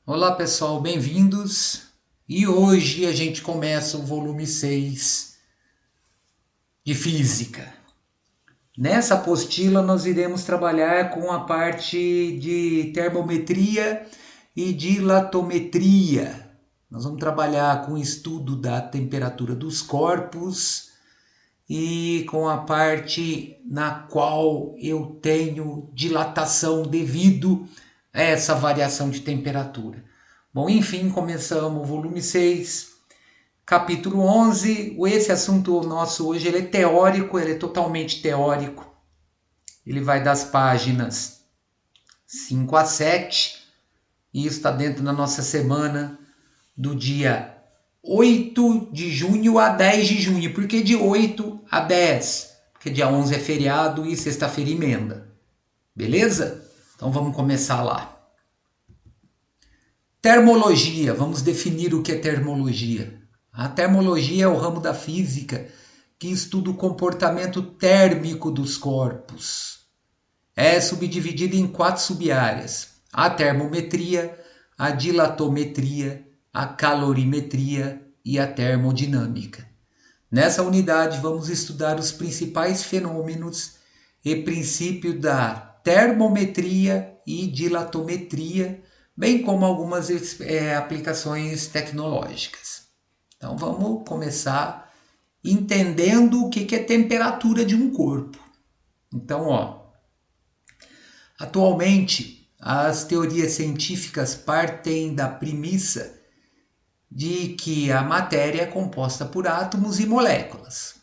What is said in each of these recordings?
Olá pessoal, bem-vindos. E hoje a gente começa o volume 6 de Física. Nessa apostila nós iremos trabalhar com a parte de termometria e dilatometria. Nós vamos trabalhar com o estudo da temperatura dos corpos e com a parte na qual eu tenho dilatação devido a essa variação de temperatura. Bom, enfim, começamos o volume 6, capítulo 11. Esse assunto nosso hoje ele é teórico, ele é totalmente teórico. Ele vai das páginas 5 a 7 e isso está dentro da nossa semana do dia 8 de junho a 10 de junho. Por que de 8 a 10? Porque dia 11 é feriado e sexta-feira emenda. Beleza? Então vamos começar lá. Termologia, vamos definir o que é termologia. A termologia é o ramo da física que estuda o comportamento térmico dos corpos. É subdividida em 4 sub-áreas: a termometria, a dilatometria, a calorimetria e a termodinâmica. Nessa unidade vamos estudar os principais fenômenos e princípios da termometria e dilatometria, bem como algumas aplicações tecnológicas. Então vamos começar entendendo o que é temperatura de um corpo. Então, atualmente as teorias científicas partem da premissa de que a matéria é composta por átomos e moléculas.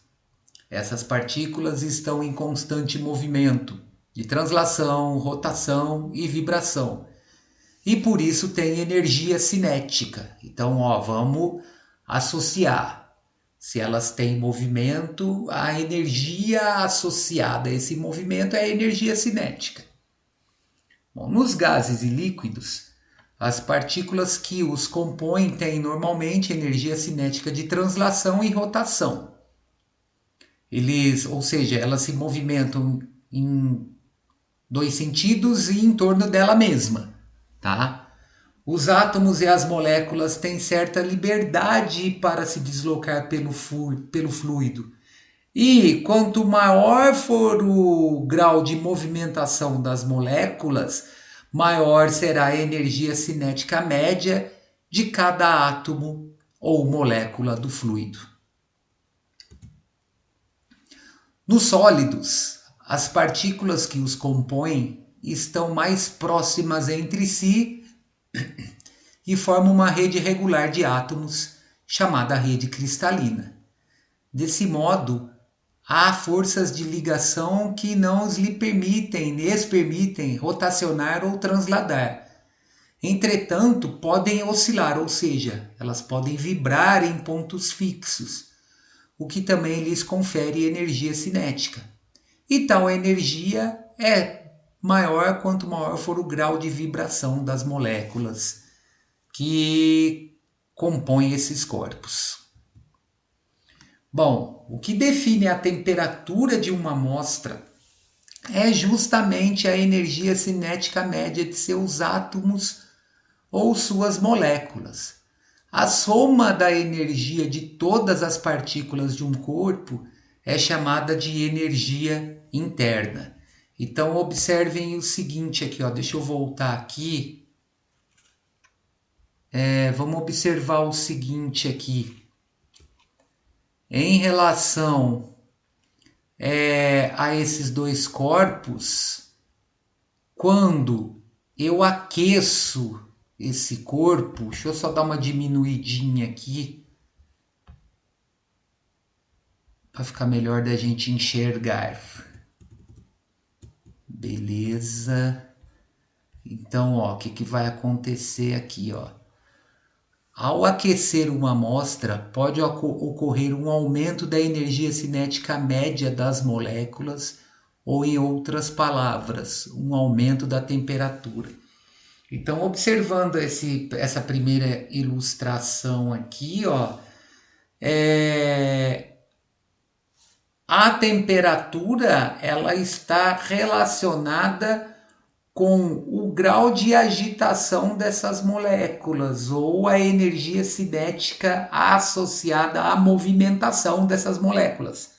Essas partículas estão em constante movimento de translação, rotação e vibração. E por isso tem energia cinética. Então, vamos associar. Se elas têm movimento, a energia associada a esse movimento é a energia cinética. Bom, nos gases e líquidos, as partículas que os compõem têm normalmente energia cinética de translação e rotação. Ou seja, elas se movimentam em dois sentidos e em torno dela mesma, tá? Os átomos e as moléculas têm certa liberdade para se deslocar pelo fluido. E quanto maior for o grau de movimentação das moléculas, maior será a energia cinética média de cada átomo ou molécula do fluido. Nos sólidos, as partículas que os compõem estão mais próximas entre si e formam uma rede regular de átomos, chamada rede cristalina. Desse modo, há forças de ligação que não lhes permitem rotacionar ou transladar. Entretanto, podem oscilar, ou seja, elas podem vibrar em pontos fixos, o que também lhes confere energia cinética. E tal energia é maior quanto maior for o grau de vibração das moléculas que compõem esses corpos. Bom, o que define a temperatura de uma amostra é justamente a energia cinética média de seus átomos ou suas moléculas. A soma da energia de todas as partículas de um corpo é chamada de energia interna. Então observem o seguinte aqui, deixa eu voltar aqui. Vamos observar o seguinte aqui. Em relação a esses dois corpos, quando eu aqueço esse corpo, deixa eu só dar uma diminuidinha aqui para ficar melhor da gente enxergar. Beleza. Então, o que vai acontecer aqui, Ao aquecer uma amostra, pode ocorrer um aumento da energia cinética média das moléculas, ou, em outras palavras, um aumento da temperatura. Então, observando essa primeira ilustração aqui, a temperatura ela está relacionada com o grau de agitação dessas moléculas ou a energia cinética associada à movimentação dessas moléculas.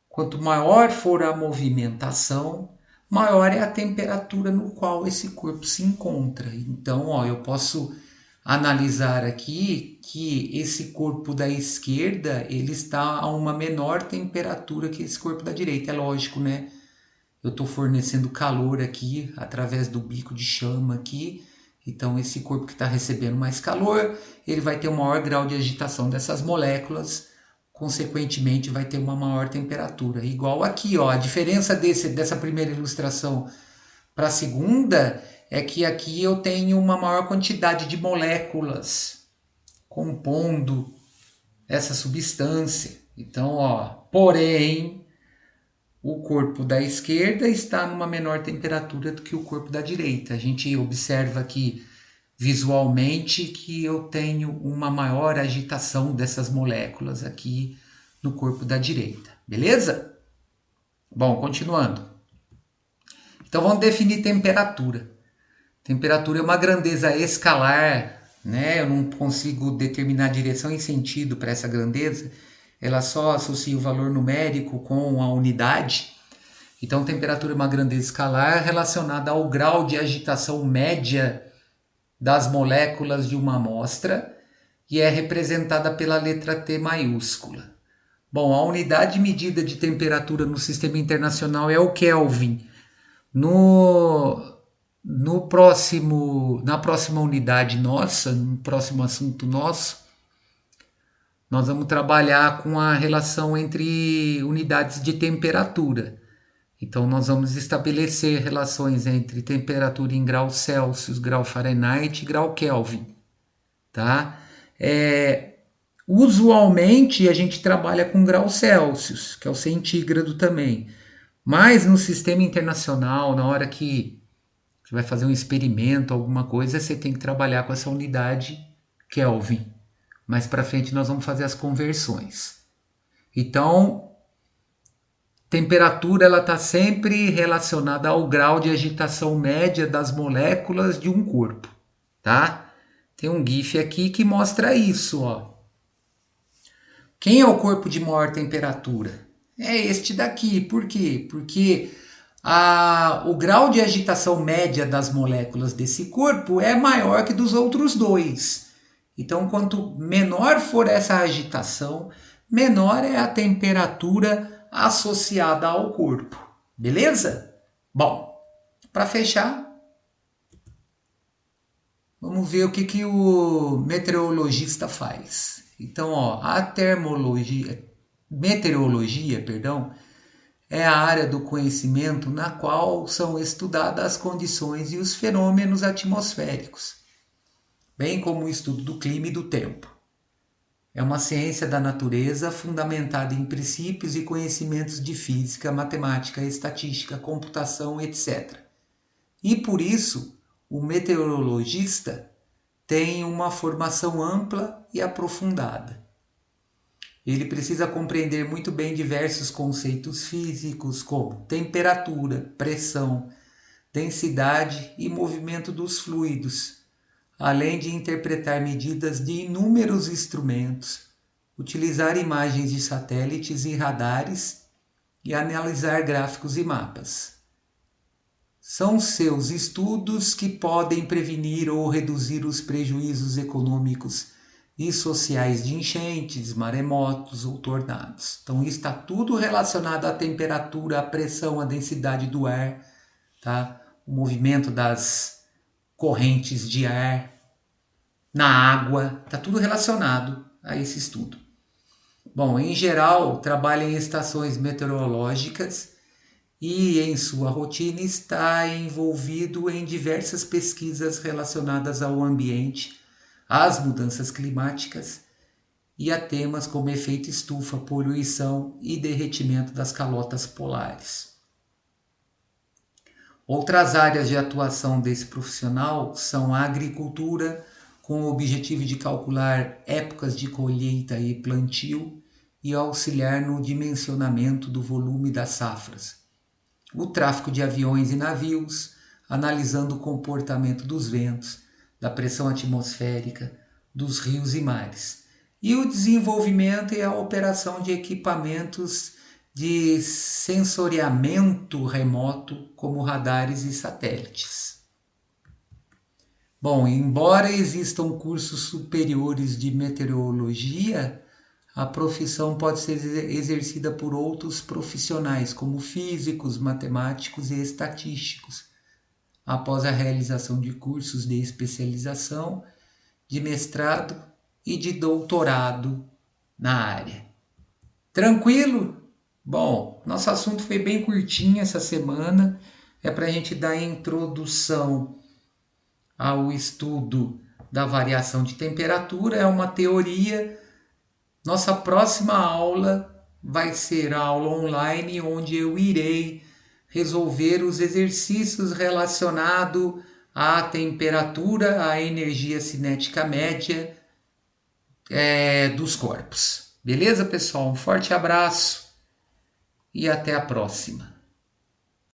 Quanto maior for a movimentação, maior é a temperatura no qual esse corpo se encontra. Então, eu posso analisar aqui que esse corpo da esquerda ele está a uma menor temperatura que esse corpo da direita. É lógico, né? Eu estou fornecendo calor aqui através do bico de chama aqui. Então, esse corpo que está recebendo mais calor, ele vai ter um maior grau de agitação dessas moléculas, consequentemente vai ter uma maior temperatura. Igual aqui, a diferença dessa primeira ilustração para a segunda é que aqui eu tenho uma maior quantidade de moléculas compondo essa substância. Então, porém, o corpo da esquerda está numa menor temperatura do que o corpo da direita. A gente observa aqui visualmente que eu tenho uma maior agitação dessas moléculas aqui no corpo da direita. Beleza? Bom, continuando. Então vamos definir temperatura. Temperatura é uma grandeza escalar, né? Eu não consigo determinar direção e sentido para essa grandeza. Ela só associa o valor numérico com a unidade. Então, temperatura é uma grandeza escalar relacionada ao grau de agitação média das moléculas de uma amostra e é representada pela letra T maiúscula. Bom, a unidade de medida de temperatura no Sistema Internacional é o Kelvin. Na próxima unidade nossa, no próximo assunto nosso, nós vamos trabalhar com a relação entre unidades de temperatura. Então, nós vamos estabelecer relações entre temperatura em grau Celsius, grau Fahrenheit e grau Kelvin. Tá? Usualmente, a gente trabalha com grau Celsius, que é o centígrado também. Mas no sistema internacional, na hora que você vai fazer um experimento, alguma coisa, você tem que trabalhar com essa unidade Kelvin. Mais para frente nós vamos fazer as conversões. Então, temperatura ela está sempre relacionada ao grau de agitação média das moléculas de um corpo, tá? Tem um GIF aqui que mostra isso, Quem é o corpo de maior temperatura? É este daqui. Por quê? Porque o grau de agitação média das moléculas desse corpo é maior que dos outros dois. Então, quanto menor for essa agitação, menor é a temperatura associada ao corpo. Beleza? Bom, para fechar, vamos ver o que o meteorologista faz. Então, a meteorologia, é a área do conhecimento na qual são estudadas as condições e os fenômenos atmosféricos, bem como o estudo do clima e do tempo. É uma ciência da natureza fundamentada em princípios e conhecimentos de física, matemática, estatística, computação, etc. E por isso, o meteorologista tem uma formação ampla e aprofundada. Ele precisa compreender muito bem diversos conceitos físicos como temperatura, pressão, densidade e movimento dos fluidos, além de interpretar medidas de inúmeros instrumentos, utilizar imagens de satélites e radares e analisar gráficos e mapas. São seus estudos que podem prevenir ou reduzir os prejuízos econômicos e sociais de enchentes, maremotos ou tornados. Então, está tudo relacionado à temperatura, à pressão, à densidade do ar, tá? O movimento das correntes de ar na água, está tudo relacionado a esse estudo. Bom, em geral, trabalha em estações meteorológicas e em sua rotina está envolvido em diversas pesquisas relacionadas ao ambiente, às mudanças climáticas e a temas como efeito estufa, poluição e derretimento das calotas polares. Outras áreas de atuação desse profissional são a agricultura, com o objetivo de calcular épocas de colheita e plantio e auxiliar no dimensionamento do volume das safras. O tráfico de aviões e navios, analisando o comportamento dos ventos, da pressão atmosférica, dos rios e mares. E o desenvolvimento e a operação de equipamentos de sensoriamento remoto, como radares e satélites. Bom, embora existam cursos superiores de meteorologia, a profissão pode ser exercida por outros profissionais, como físicos, matemáticos e estatísticos, após a realização de cursos de especialização, de mestrado e de doutorado na área. Tranquilo? Bom, nosso assunto foi bem curtinho essa semana, é para a gente dar introdução ao estudo da variação de temperatura, é uma teoria. Nossa próxima aula vai ser a aula online, onde eu irei resolver os exercícios relacionados à temperatura, à energia cinética média dos corpos. Beleza, pessoal? Um forte abraço e até a próxima.